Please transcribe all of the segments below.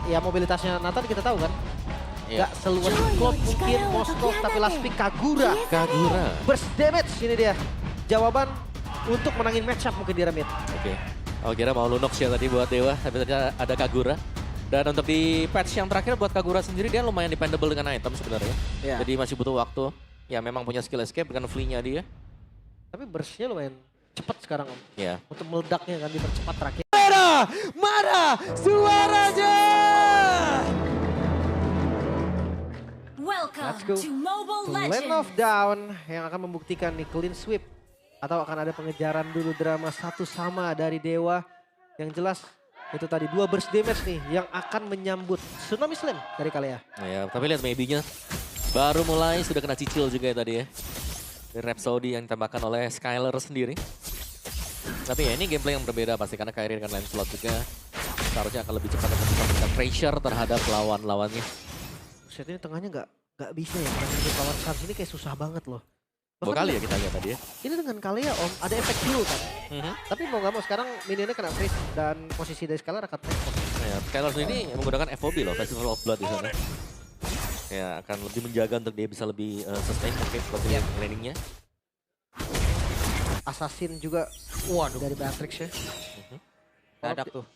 ya mobilitasnya Nathan kita tahu kan. Iya. Gak seluas Cloud mungkin, Moskov, tapi last pick Kagura. Kagura. Burst damage, ini dia. Jawaban untuk menangin matchup mungkin di Remit. Oke. Oh kira mau Lunox ya tadi buat Dewa, tapi ternyata ada Kagura. Dan untuk di patch yang terakhir buat Kagura sendiri dia lumayan dependable dengan item sebenarnya. Iya. Jadi masih butuh waktu. Ya memang punya skill escape dengan flee-nya dia. Tapi burstnya lumayan cepat sekarang Om. Ya. Untuk meledaknya kan dipercepat terakhir. Mana suaranya? Let's go Welcome to Mobile to Land of Legends. Down yang akan membuktikan nih clean sweep. Atau akan ada pengejaran dulu drama satu sama dari Dewa. Yang jelas itu tadi 2 burst damage nih yang akan menyambut Tsunami Slam dari Kalea. Nah, ya, tapi lihat maybe-nya baru mulai sudah kena cicil juga ya tadi ya. Dari Rhapsody yang ditambahkan oleh Skylar sendiri. Tapi ya ini gameplay yang berbeda pasti karena Kairi dengan Lancelot juga seharusnya akan lebih cepat untuk bisa memberikan pressure terhadap lawan-lawannya. Set ini tengahnya nggak bisa ya. Karena lawan Sans ini kayak susah banget loh. Dua Bahkan kali ya kita lihat tadi ya. ini dengan Kalea Om ada efek heal kan. Tapi mau nggak mau sekarang minionnya kena freeze dan posisi dari Skylar akan repot. Nah, ya, Skylar sendiri menggunakan FOB loh, Festival of Blood di sana. Ya akan lebih menjaga untuk dia bisa lebih sustain mungkin seperti landingnya. Assassin juga waduh dari Beatrix ya. Dadak tuh.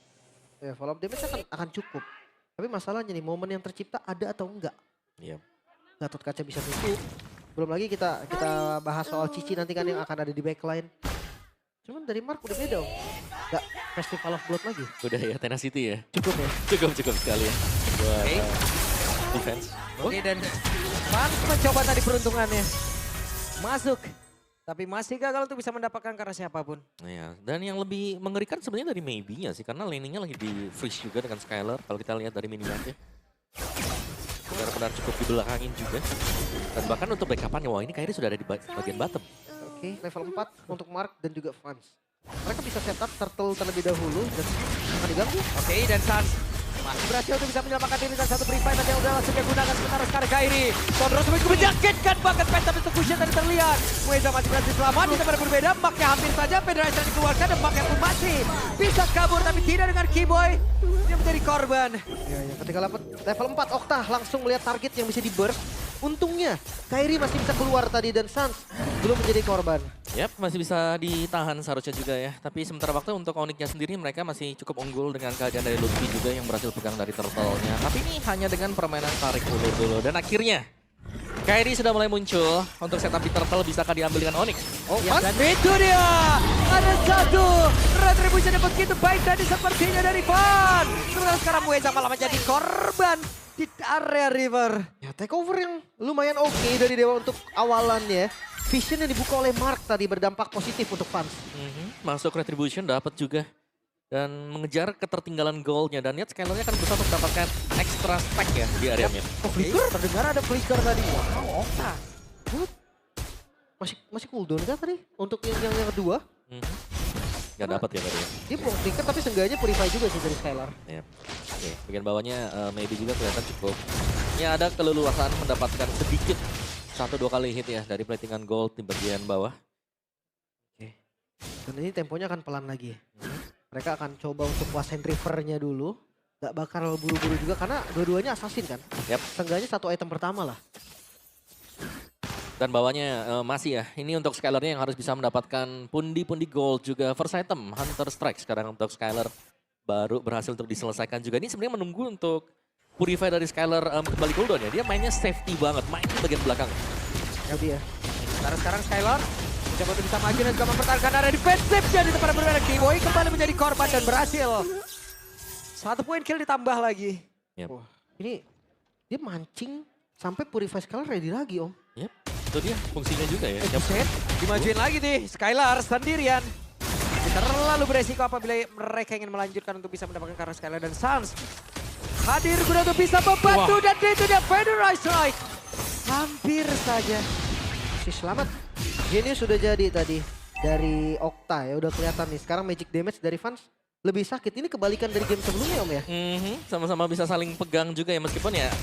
Ya follow up damage akan cukup. Tapi masalahnya nih momen yang tercipta ada atau enggak. Iya. Gatot Kaca bisa tutup. Belum lagi kita bahas soal Cici nanti kan yang akan ada di backline. Cuman dari Mark udah beda Om. Gak Festival of Blood lagi. Udah ya, Tenacity ya. Cukup ya. Cukup sekali ya. Buat Oke. defense. Oke dan Fans mencoba tadi peruntungannya. Masuk. Tapi masih gagal untuk bisa mendapatkan karena siapapun. Nah, ya. Dan yang lebih mengerikan sebenarnya dari maybe-nya sih. Karena laningnya lagi di freeze juga dengan Skylar. Kalau kita lihat dari minimapnya. Benar-benar cukup dibelakangin juga. Dan bahkan untuk backup-annya, wah ini Kairi sudah ada di bagian bottom. Oke, level 4 untuk Mark dan juga Fans. Mereka bisa setup turtle terlebih dahulu dan akan diganggu. Oke dan Sans masih berhasil untuk bisa menyelamatkan diri dan satu free fight yang udah langsung dia gunakan sementara sekarang Kairi. Sondro semakin menjangkitkan banget peta untuk Fusion tadi terlihat. Mueza masih berhasil selamat, di tempat yang berbeda. Maknya hampir saja Federation dikeluarkan dan Maknya pun masih bisa kabur tapi tidak dengan Keyboy. Dia menjadi korban. Ya, ketika dapat level 4 Okta langsung melihat target yang bisa di burst. Untungnya Kairi masih bisa keluar tadi dan Sans belum menjadi korban. Yap, masih bisa ditahan seharusnya juga ya. Tapi sementara waktu untuk Onyxnya sendiri mereka masih cukup unggul dengan kehadiran dari Lutfi juga yang berhasil pegang dari turtle-nya. Tapi ini hanya dengan permainan tarik ulur dulu. Dan akhirnya Kairi sudah mulai muncul untuk setup di turtle bisakah diambil dengan Onyx. Oh, ya, dan itu dia. Ada satu retribution yang begitu baik tadi sepertinya dari Van. Sementara sekarang Mueza malah menjadi korban di area river. Ya takeover yang lumayan oke dari Dewa untuk awalannya. Vision yang dibuka oleh Mark tadi berdampak positif untuk Fans. Masuk retribution dapat juga. Dan mengejar ketertinggalan goalnya. Dan lihat Skylarnya akan berusaha untuk mendapatkan extra stack ya di area-nya. Oh flicker? Terdengar ada flicker tadi. Wow, Okta. What? Masih cooldown kan tadi untuk yang kedua? Gak dapat ya tadi ya. Dia mau flicker tapi seenggaknya purify juga sih dari Skylar. Yep. Oke, bagian bawahnya maybe juga kelihatan cukup. Ya ada keleluasaan mendapatkan sedikit 1-2 kali hit ya dari platingan gold di bagian bawah. Oke. Dan ini temponya akan pelan lagi. Mereka akan coba untuk kuasain rivernya dulu. Gak bakal buru-buru juga karena dua-duanya assassin kan. Yep. Seenggaknya 1 item pertama lah. Dan bawahnya masih ya. Ini untuk Skylarnya yang harus bisa mendapatkan pundi-pundi gold juga. First item Hunter Strike sekarang untuk Skylar. Baru berhasil untuk diselesaikan juga. Ini sebenarnya menunggu untuk purify dari Skylar kembali cooldown ya. Dia mainnya safety banget. Main di bagian belakang. Ya dia. Sekarang Skylar coba untuk bisa maju dan juga mempertahankan area defensif jadi tempat berbeda. Keyboy kembali menjadi korban dan berhasil. 1 poin kill ditambah lagi. Yep. Wah, ini dia mancing sampai purify Skylar ready lagi Om. Yep. Itu dia fungsinya juga ya. Buset, dimajuin lagi nih Skylar sendirian. Terlalu beresiko apabila mereka ingin melanjutkan untuk bisa mendapatkan karena Skylar dan Sans hadir guna untuk bisa membantu. Dan itu dia Federation Strike. Hampir saja. Si selamat. Genius sudah jadi tadi dari Okta ya udah kelihatan nih. Sekarang magic damage dari Fans lebih sakit. Ini kebalikan dari game sebelumnya Om ya. Sama-sama bisa saling pegang juga ya meskipun ya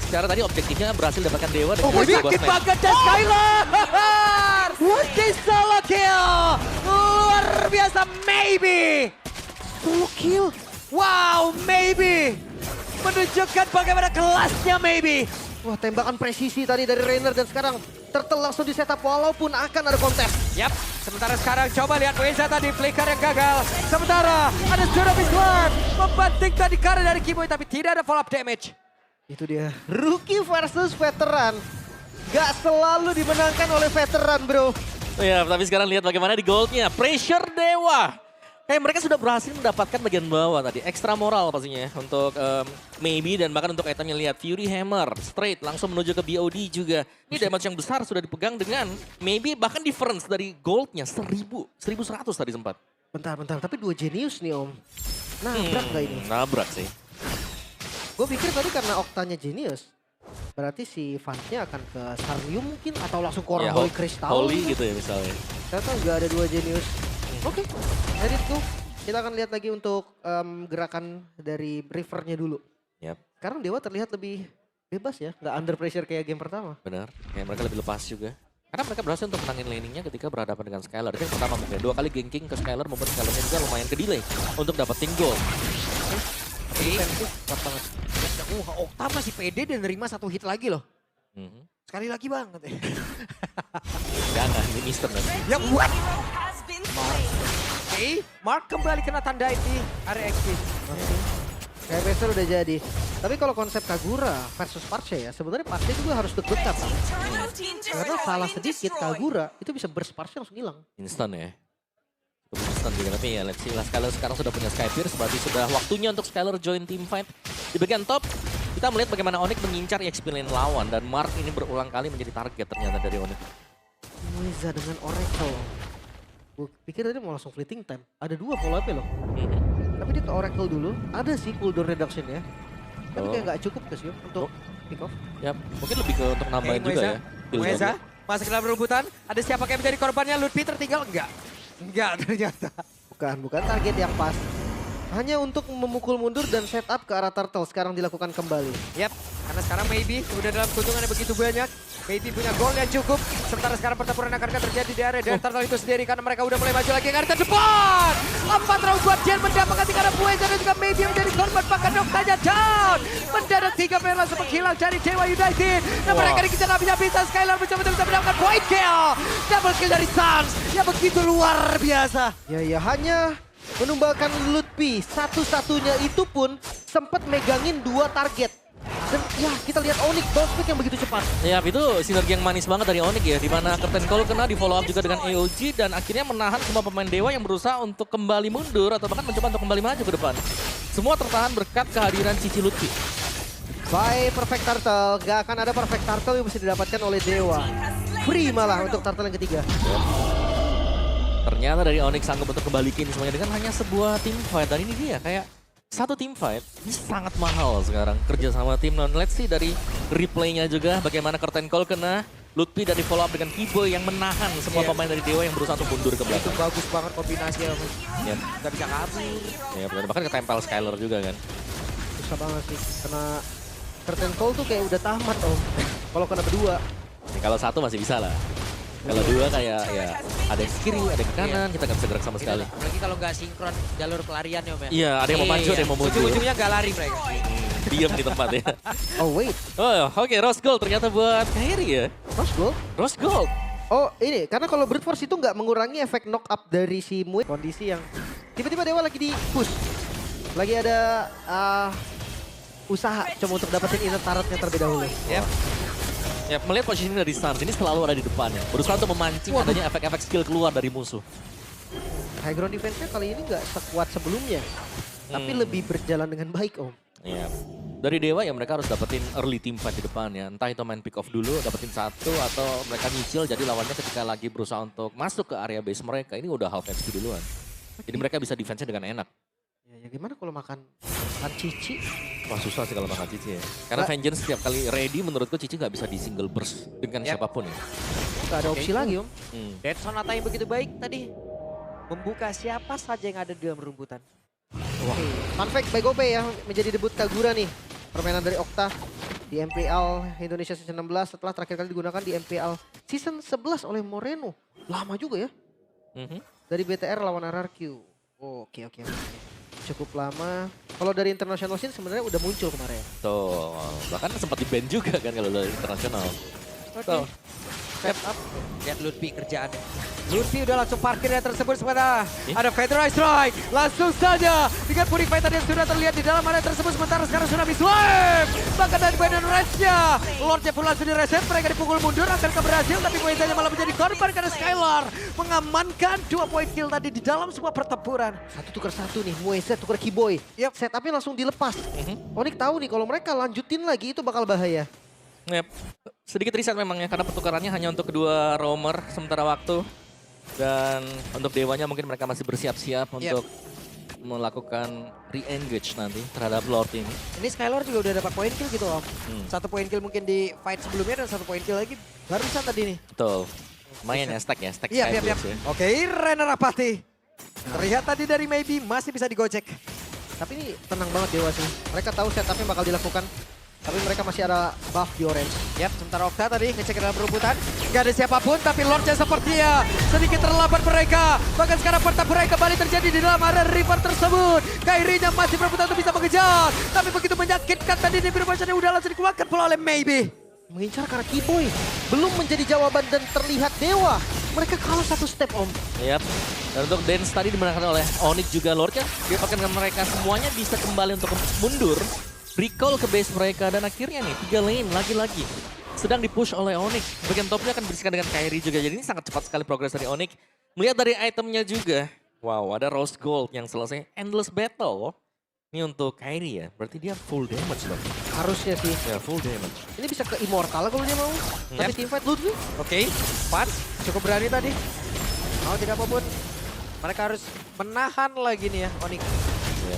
secara tadi objektifnya berhasil dapatkan Dewa dengan Oh, sakit smash. banget dan Skylar. What is solo kill? Luar biasa, maybe. Solo kill. Wow, maybe. menunjukkan bagaimana kelasnya maybe. Wah, tembakan presisi tadi dari Rainer dan sekarang Turtle langsung di setup walaupun akan ada kontes. Yap, sementara sekarang coba lihat Weza tadi flicker yang gagal. Sementara ada Tsunami Squad membanting tadi karena dari Kimoy tapi tidak ada follow up damage. Itu dia, rookie versus veteran. Gak selalu dimenangkan oleh veteran, bro. Ya, tapi sekarang lihat bagaimana di goldnya. Pressure Dewa. Mereka sudah berhasil mendapatkan bagian bawah tadi. Ekstra moral pastinya untuk Maybe dan bahkan untuk itemnya lihat. Fury Hammer straight langsung menuju ke BOD juga. Ini damage yang besar sudah dipegang dengan Maybe bahkan difference dari goldnya 1100 tadi sempat. Bentar, tapi 2 Genius nih om. Nabrak gak ini? Nabrak sih. Gue pikir tadi karena Oktanya Genius. Berarti si Vance-nya akan ke Sarlium mungkin atau langsung ke orang Holy Crystal. Holy gitu ya misalnya. Ternyata nggak ada 2 Genius. Oke, edit tuh. Kita akan lihat lagi untuk gerakan dari River-nya dulu. Yap. Sekarang Dewa terlihat lebih bebas ya, nggak under pressure kayak game pertama. Benar, kayak mereka lebih lepas juga. Karena mereka berhasil untuk menangin laningnya ketika berhadapan dengan Skylar. Itu yang pertama mungkin, 2 kali ganking ke Skylar membuat Skylarnya juga lumayan ke delay untuk dapetin goal. Defensif, kuat banget. Okta masih pede dan nerima 1 hit lagi loh. Sekali lagi banget ya. Jangan, ini Mister nanti. Ya what? Mark kembali kena tandai di area XP. Kayak Master udah jadi. Tapi kalau konsep Kagura versus Parche ya, sebenarnya Parche juga harus deg-degan. Karena salah sedikit Kagura itu bisa burst Parche langsung hilang. Instan ya. Cukup instan juga, tapi ya let's see lah. Skylar sekarang sudah punya Skypierce, berarti sudah waktunya untuk Skylar join team fight. Di bagian top, kita melihat bagaimana Onyx mengincar EXP lane lawan. Dan Mark ini berulang kali menjadi target ternyata dari Onyx. Weza dengan Oracle. Gue pikir tadi mau langsung fleeting time. Ada 2 follow up loh. Tapi dia ke Oracle dulu. Ada sih cooldown reduction ya. Tapi kayak nggak cukup ke sih untuk pick off. Ya, mungkin lebih ke untuk nambahin juga ya. Weza masuk ke dalam rebutan. Ada siapa yang menjadi korbannya? Lutfi tertinggal? Enggak ternyata. Bukan target yang pas. Hanya untuk memukul mundur dan setup ke arah Turtle sekarang dilakukan kembali. Yap, karena sekarang Maybe udah dalam keuntungan yang begitu banyak. Maybe punya gol yang cukup. Sementara sekarang pertempuran akan terjadi di area dan Turtle itu sendiri karena mereka udah mulai maju lagi ke arah depan. 4 round buat Jen mendapatkan 3 arah Bueza dan juga Maybe menjadi korban bahkan Noktanya down. Mendadak 3 player langsung menghilang dari Dewa United. Dan mereka dikejar habis-habisan. Skylar mencoba untuk bisa mendapatkan point kill. Double kill dari Suns yang begitu luar biasa. Ya hanya menumbalkan Lutfi. Satu-satunya itu pun sempat megangin 2 target. Dan ya kita lihat Onyx bounce back yang begitu cepat. Ya itu sinergi yang manis banget dari Onyx ya. Dimana Curtain Call kena di follow up juga dengan AOG. Dan akhirnya menahan semua pemain Dewa yang berusaha untuk kembali mundur. Atau bahkan mencoba untuk kembali maju ke depan. Semua tertahan berkat kehadiran Cici Lutfi. By Perfect Turtle, gak akan ada Perfect Turtle yang bisa didapatkan oleh Dewa. Free malah untuk Turtle yang ketiga. Ternyata dari Onyx sanggup untuk kembalikin semuanya dengan hanya sebuah team fight. Dan ini dia kayak satu team fight ini sangat mahal sekarang kerja sama tim. Non let's see dari replaynya juga bagaimana Curtain Call kena Lutfi dari follow up dengan Kiboy yang menahan semua pemain dari Dewa yang berusaha untuk mundur ke belakang. Itu bagus banget kombinasinya. Ya. Gak bisa kabur. Ya benar, bahkan ketempel Skylar juga kan. Susah banget sih, kena Curtain Call tuh kayak udah tamat om. Kalau kena berdua. Ya, kalau satu masih bisa lah. Kalau dua kayak ya ada yang ke kiri, ada yang ke kanan, kita nggak bisa gerak sama sekali. Apalagi kalau nggak sinkron jalur pelarian ya om ya. Iya, ada yang mau maju, ada yang mau maju. Ujung-ujungnya nggak lari mereka. Diam di tempat ya. Oh wait, Oh oke, Rose Gold ternyata buat Kairi ya. Rose Gold? Rose Gold. Oh ini, karena kalau Brute Force itu nggak mengurangi efek knock up dari si Muid. Kondisi yang tiba-tiba Dewa lagi di push. Lagi ada usaha cuma untuk dapetin inner turretnya terlebih dahulu. Yep. Ya, melihat posisi dari Suns ini selalu ada di depannya. Berusaha untuk memancing adanya efek-efek skill keluar dari musuh. High ground defense-nya kali ini nggak sekuat sebelumnya. Tapi lebih berjalan dengan baik om. Iya. Dari Dewa ya mereka harus dapetin early team fight di depan ya. Entah itu main pick off dulu, dapetin satu atau mereka nyicil jadi lawannya ketika lagi berusaha untuk masuk ke area base mereka. Ini udah half HP duluan. Jadi mereka bisa defense-nya dengan enak. Ya gimana kalau makan Cici? Wah susah sih kalau makan Cici ya. Karena Vengeance setiap kali ready menurutku Cici nggak bisa di single burst dengan siapapun ya. Nggak ada opsi lagi om. Dead Sonata yang begitu baik tadi. Membuka siapa saja yang ada di dalam rumputan. Oke, fun fact by Gope ya menjadi debut Kagura nih. Permainan dari Okta di MPL Indonesia Season 16 setelah terakhir kali digunakan di MPL Season 11 oleh Moreno. Lama juga ya. Dari BTR lawan RRQ. Oke. cukup lama. Kalau dari international scene sebenarnya udah muncul kemarin. Tuh, bahkan sempat di-ban juga kan kalau dari internasional. Tuh. Step up. Lihat Lutfi kerjaannya. Lutfi udah langsung parkir yang tersebut sementara ada Federal Strike. Langsung saja dengan Purify tadi yang sudah terlihat di dalam area tersebut. Sementara sekarang Tsunami Slam. Bahkan dari Biden Rage-nya. Lordnya pun langsung direset. Mereka dipukul mundur. Akan berhasil. Tapi Moezanya malah menjadi korban karena Skylar mengamankan 2 poin kill tadi di dalam sebuah pertempuran. Satu tukar satu nih, Moise tukar Keyboy. Yap. Setupnya langsung dilepas. Onyx tahu nih kalau mereka lanjutin lagi itu bakal bahaya. Yep. Sedikit riset memang ya, karena pertukarannya hanya untuk kedua roamer sementara waktu. Dan untuk Dewanya mungkin mereka masih bersiap-siap untuk melakukan re-engage nanti terhadap Lord ini. Ini Skylar juga udah dapat poin kill gitu Om. 1 poin kill mungkin di fight sebelumnya dan 1 poin kill lagi barusan tadi nih. Betul. Lumayan ya, stack Iya, iya, iya. Skyblaze ya. Oke, Renner Rapati. Terlihat tadi dari Maybe masih bisa digocek. Tapi ini tenang banget Dewa sih. Mereka tahu setupnya bakal dilakukan. Tapi mereka masih ada buff di orange. Yap, sementara Okta tadi ngecek ke dalam perebutan. Gak ada siapapun, tapi Lordnya sepertinya sedikit terlambat mereka. Bahkan sekarang pertempuran kembali terjadi di dalam area river tersebut. Kairinya masih berebutan untuk bisa mengejar. Tapi begitu menyakitkan tadi di Birmashan yang udah langsung dikeluarkan pula oleh Maybe. Mengincar karena Keyboy belum menjadi jawaban dan terlihat Dewa. Mereka kalah 1 step Om. Yap. Dan untuk dance tadi dimenangkan oleh Onyx juga Lordnya. Bahkan mereka semuanya bisa kembali untuk mundur. Recall ke base mereka dan akhirnya nih 3 lane lagi-lagi sedang dipush oleh Onyx. Bagian topnya akan bersihkan dengan Kairi juga. Jadi ini sangat cepat sekali progres dari Onyx. Melihat dari itemnya juga. Wow, ada Rose Gold yang selesai. Endless Battle. Ini untuk Kairi ya. Berarti dia full damage loh. Harusnya sih. Ya, full damage. Ini bisa ke Immortal kalau dia mau. Tapi teamfight Ludwig. Oke, Pats cukup berani tadi. Mau tidak apapun, mereka harus menahan lagi nih ya Onyx. Ya.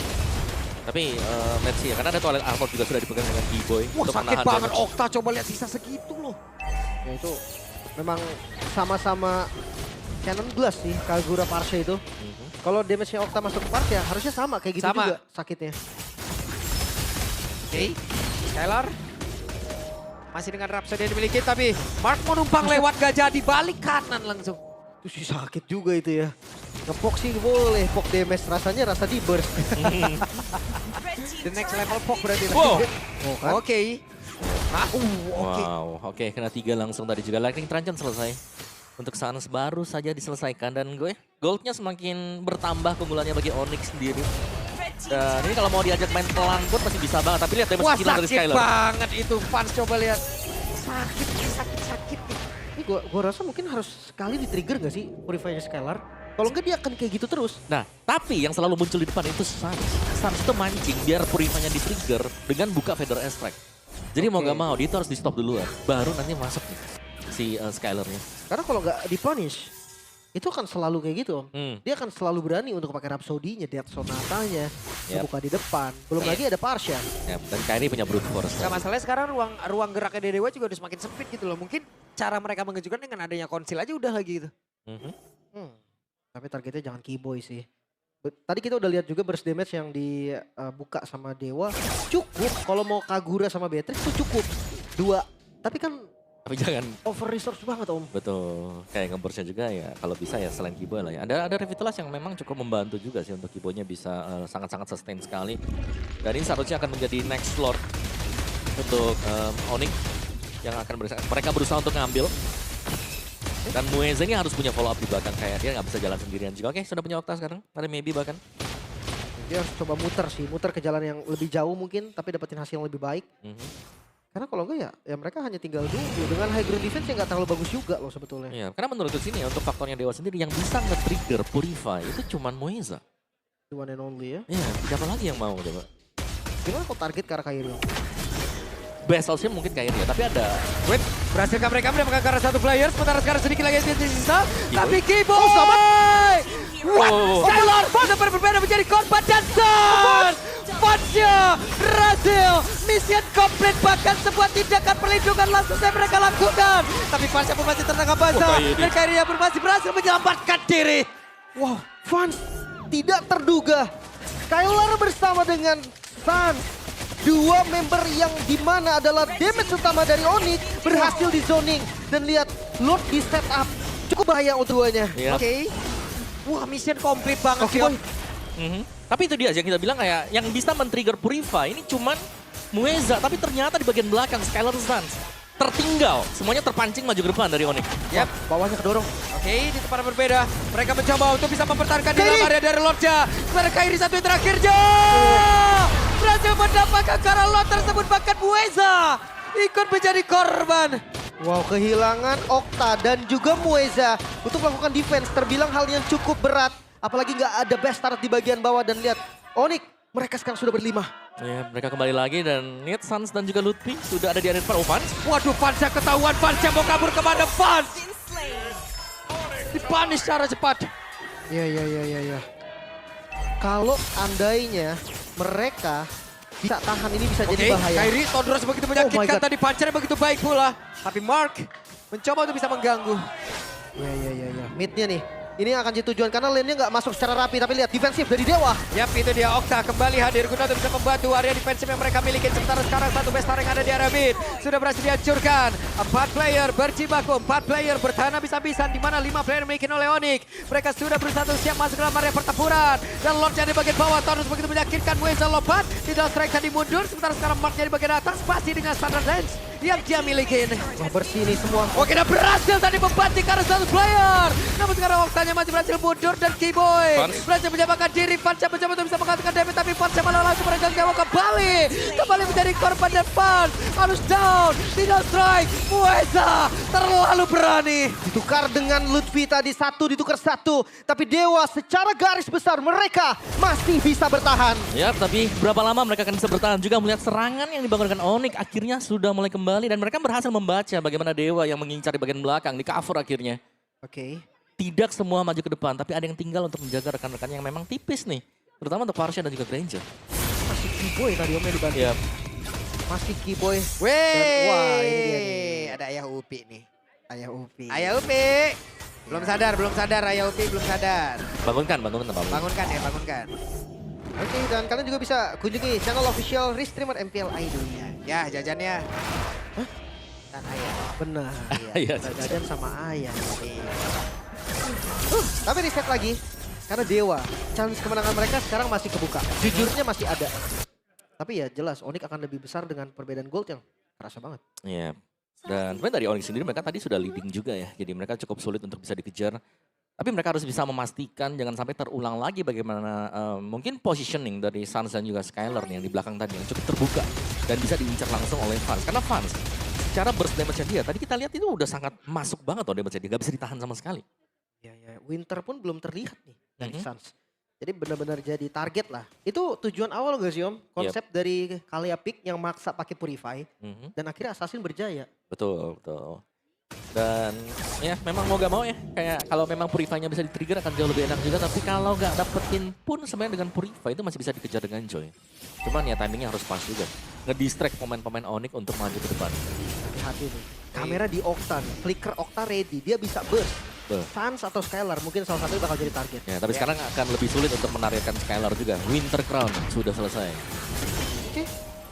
Tapi let's see ya, karena ada Twilight Armor juga sudah dipegang dengan Keyboy. Wah, untuk sakit menahan banget damage. Okta, coba lihat sisa segitu loh. Ya itu memang sama-sama Cannon Blast sih Kagura Parsha itu. Kalau damage-nya Okta masuk ke Parsha harusnya sama kayak gitu Sama. juga sakitnya. Oke, Skylar masih dengan Rhapsody yang dimiliki, tapi Mark mau numpang lewat gajah di balik kanan langsung. Itu sih sakit juga itu ya. Ngepok sih boleh, pok damage rasanya rasa di burst. The next level pok berarti. Wow. Oh, kan? Oke. Oke. Wow, oke kena 3 langsung tadi juga. Lightning Truncheon selesai. Untuk Sans baru saja diselesaikan dan goldnya semakin bertambah keunggulannya bagi Onyx sendiri. Dan ini kalau mau diajak main pelan pun masih bisa banget. Tapi lihat damage Wah, kill dari sakit Skylar. banget itu fans, coba lihat. Sakit nih. Ini gua rasa mungkin harus sekali di-trigger gak sih Purify-nya Skylar? Kalau enggak dia akan kayak gitu terus. Nah, tapi yang selalu muncul di depan itu Sans. Sans itu mancing biar Purify-nya di-trigger dengan buka Feather Strike. Jadi mau gak mau dia itu harus di-stop duluan. Baru nanti masuk nih si Skylar-nya. Karena kalau nggak di-punish, itu akan selalu kayak gitu Om. Dia akan selalu berani untuk pakai Rhapsody-nya, Death Sonata-nya, buka di depan. Belum lagi ada Parsha. Ya, dan Kairi punya Brute Force. Gak masalahnya sekarang ruang geraknya Dewa juga udah semakin sempit gitu loh. Mungkin cara mereka mengejutkan dengan adanya konsil aja udah lagi gitu. Tapi targetnya jangan Keyboy sih. Tadi kita udah lihat juga burst damage yang dibuka sama Dewa. Cukup kalau mau Kagura sama Beatrix itu cukup. 2. Tapi kan Tapi jangan over resource banget Om. betul kayak ngeburstnya juga ya kalau bisa ya selain Keyboy lah ya. Ada Revitalize yang memang cukup membantu juga sih untuk Keyboy-nya bisa sangat-sangat sustain sekali. Dan ini seharusnya akan menjadi next Lord untuk Onyx yang akan mereka berusaha untuk ngambil. Dan Mueze ini harus punya follow up di belakang kayak dia nggak bisa jalan sendirian juga. Oke, sudah punya Okta sekarang. Ada Maybe bahkan. Dia harus coba muter sih, muter ke jalan yang lebih jauh mungkin tapi dapetin hasil yang lebih baik. Karena kalau enggak ya mereka hanya tinggal dulu. Dengan high ground defense yang nggak terlalu bagus juga loh sebetulnya. Iya, karena menurutku sini ya untuk faktornya Dewa sendiri yang bisa nge-trigger Purify itu cuman Mueza. The one and only ya. Iya, siapa lagi yang mau coba? Gimana kalau target ke arah Kairi? Best option mungkin Kairi ya, tapi ada Wait, berhasilkah mereka mendapatkan karena 1 player? Sementara sekarang sedikit lagi yang tersisa. Tapi Keyboy! Oh, selamat! Wah, Skylar benar berbeda menjadi korban dan Sans! Fansnya berhasil. Mission komplit, bahkan sebuah tindakan perlindungan langsung saja mereka lakukan. Tapi Fansnya pun masih tertangkap basah. Dan Kairi pun masih berhasil menyelamatkan diri. Wow, Fans tidak terduga. Skylar bersama dengan Sans. 2 member yang dimana adalah damage utama dari Onyx berhasil di zoning. Dan lihat, Lord di setup. Cukup bahaya untuk duanya. Iya. Oke. Wah, mission komplit banget Oke, sih, Om. Boy. Tapi itu dia yang kita bilang kayak yang bisa men-trigger Purify ini cuman Mueza, tapi ternyata di bagian belakang Skylar Suns tertinggal. Semuanya terpancing maju ke depan dari Onyx. Yap. Bawahnya kedorong. Oke, di tempat yang berbeda. Mereka mencoba untuk bisa mempertahankan di dalam area dari Lordja. Sementara Kairi satu yang terakhir, berhasil mendapatkan karena Lord tersebut, bahkan Mueza ikut menjadi korban. Wow, kehilangan Okta dan juga Mueza untuk melakukan defense terbilang hal yang cukup berat. Apalagi nggak ada best start di bagian bawah dan lihat Onyx, mereka sekarang sudah berlima. Ya, mereka kembali lagi dan Need Suns dan juga Lutfi sudah ada di area depan. Oh, Vans. Waduh, Vansnya ketahuan. Vansnya mau kabur kemana? Vans dipunish secara cepat. Ya. Kalau andainya mereka bisa tahan ini bisa jadi bahaya. Kairi, Tondros begitu Oh my menyakitkan God. tadi, punchernya begitu baik pula. Tapi Mark mencoba untuk bisa mengganggu. Ya. Mid-nya nih. Ini akan jadi tujuan karena lane-nya nggak masuk secara rapi. Tapi lihat defensif dari Dewa. Yap, itu dia Okta kembali hadir guna untuk bisa membantu area defensif yang mereka miliki. Sementara sekarang satu bestar yang ada di area mid sudah berhasil dihancurkan. 4 player berjibaku, 4 player bertahan habis-habisan di mana 5 player dimiliki oleh Onyx. Mereka sudah berusaha untuk siap masuk dalam area pertempuran. Dan Lordnya di bagian bawah, Thanos begitu menyakitkan. Mueza lompat, tidak strike tadi mundur. Sementara sekarang Marknya di bagian atas, pasti dengan standard range yang dia miliki. Wah, bersih nih semua. Oke, dia berhasil tadi membanting karena satu player. Namun sekarang Oktanya masih berhasil mundur dan Keyboy berhasil menyamakan diri. Vansnya mencoba untuk bisa mengatakan damage, tapi Vansnya malah langsung meregang nyawa kembali. Kembali menjadi korban dan Vans harus down. Tidak strike. Mueza terlalu berani. Ditukar dengan Lutfi tadi, satu ditukar satu. Tapi Dewa secara garis besar mereka masih bisa bertahan. Ya, tapi berapa lama mereka akan bisa bertahan juga melihat serangan yang dibangunkan Onyx akhirnya sudah mulai kembali dan mereka berhasil membaca bagaimana Dewa yang mengincar di bagian belakang, di cover akhirnya. Oke. Tidak semua maju ke depan, tapi ada yang tinggal untuk menjaga rekan-rekan yang memang tipis nih. Terutama untuk Farsha dan juga Granger. Masih Keyboy tadi omnya dibantu. Ya, Masih Keyboy. Weh, Wah, ini dia nih. ada Ayah Upi nih. Ayah Upi. Ayah Upi. Belum sadar Ayah Upi belum sadar. bangunkan. Bangunkan ya, bangunkan. Oke, dan kalian juga bisa kunjungi channel official Restreamer MPL Idol. Ya, jajannya. Hah? Dan Ayah. Benar. Iya, Kita jajan sama ayah. Tapi reset lagi. Karena Dewa, chance kemenangan mereka sekarang masih kebuka. Jujurnya masih ada. Tapi ya jelas Onyx akan lebih besar dengan perbedaan gold yang kerasa banget. Iya. Dan sebenarnya dari Onyx sendiri mereka tadi sudah leading juga ya. Jadi mereka cukup sulit untuk bisa dikejar. Tapi mereka harus bisa memastikan jangan sampai terulang lagi bagaimana mungkin positioning dari Suns dan juga Skylar nih yang di belakang tadi yang cukup terbuka. Dan bisa diincar langsung oleh Vans. Karena Vans secara burst damage-nya dia tadi kita lihat itu udah sangat masuk banget loh damage-nya dia. Gak bisa ditahan sama sekali. Ya, Winter pun belum terlihat nih dari Mhm. Suns. Jadi benar-benar jadi target lah. Itu tujuan awal gak sih Om? Konsep dari Kalia Pick yang maksa pakai Purify. Mhm. Dan akhirnya Assassin berjaya. Betul. Dan ya memang mau gak mau ya, kayak kalau memang Purify-nya bisa di-trigger akan jauh lebih enak juga. Tapi kalau gak dapetin pun sebenarnya dengan Purify itu masih bisa dikejar dengan Joy. Cuman ya timingnya harus pas juga. Nge-distract pemain-pemain Onyx untuk maju ke depan. Hati-hati nih. Kamera di Okta nih. Flicker Okta ready. Dia bisa burst. Suns atau Skylar mungkin salah satu bakal jadi target. Ya, tapi sekarang akan lebih sulit untuk menarikkan Skylar juga. Winter Crown sudah selesai. Oke.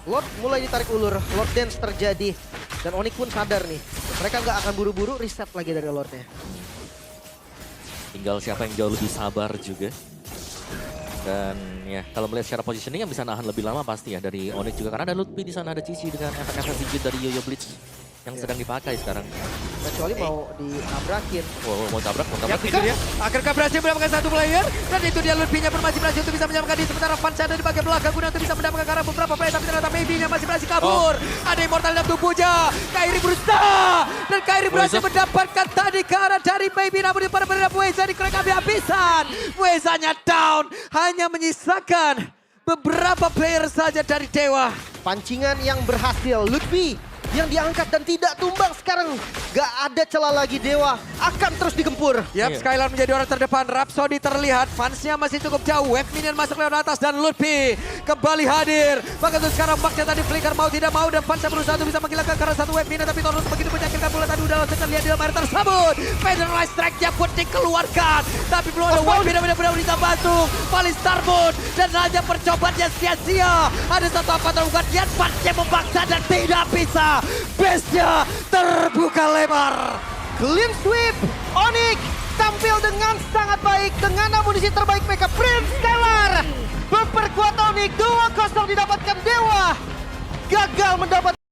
Lord mulai ditarik ulur. Lord Dance terjadi. Dan Onyx pun sadar nih. Mereka nggak akan buru-buru reset lagi dari Lordnya. Tinggal siapa yang jauh lebih sabar juga. Dan ya kalau melihat secara positioning yang bisa nahan lebih lama pasti ya dari Onyx juga. Karena ada Lutfi di sana, ada Cici dengan efek-efek digit dari Yoyo Blitz yang sedang dipakai sekarang. Kecuali mau ditabrakin. Mau tabrak. Ya, itu dia. Akhirnya berhasil mendapatkan satu player. Dan itu dia Lutfi-nya masih berhasil untuk bisa menyamakan diri. Sementara Vans ada di bagian belakang guna untuk bisa mendapatkan karena beberapa player. Tapi ternyata Maybe-nya masih berhasil kabur. Ada Immortal dalam tubuhnya. Kairi berusaha. Dan Kairi berhasil mendapatkan tadi ke arah dari Maybe. Namun di pada benar Mueza di crack habis-habisan. Muezanya down. Hanya menyisakan beberapa player saja dari Dewa. Pancingan yang berhasil. Lutfi yang diangkat dan tidak tumbang sekarang. Gak ada celah lagi, Dewa akan terus digempur. Yap, Skylar menjadi orang terdepan. Rhapsody terlihat, fansnya masih cukup jauh. Wave minion masuk lewat atas dan Lutfi kembali hadir. Bahkan untuk sekarang Marknya tadi flicker mau tidak mau dan fansnya berusaha untuk bisa menghilangkan karena satu wave minion. Tapi Thanos begitu menyakitkan bola tadi udah langsung terlihat di dalam air tersebut. Federal strike-nya pun dikeluarkan. Tapi belum ada wave minion benar-benar bisa masuk. Paling Starboard dan hanya percobaannya sia-sia. Ada satu apa terbuka, dia fansnya memaksa dan tidak bisa. Base-nya terbuka lebar. Clean sweep. Onyx tampil dengan sangat baik dengan amunisi terbaik mereka. Prince Skylar memperkuat Onyx. 2-0 didapatkan Dewa. Gagal mendapat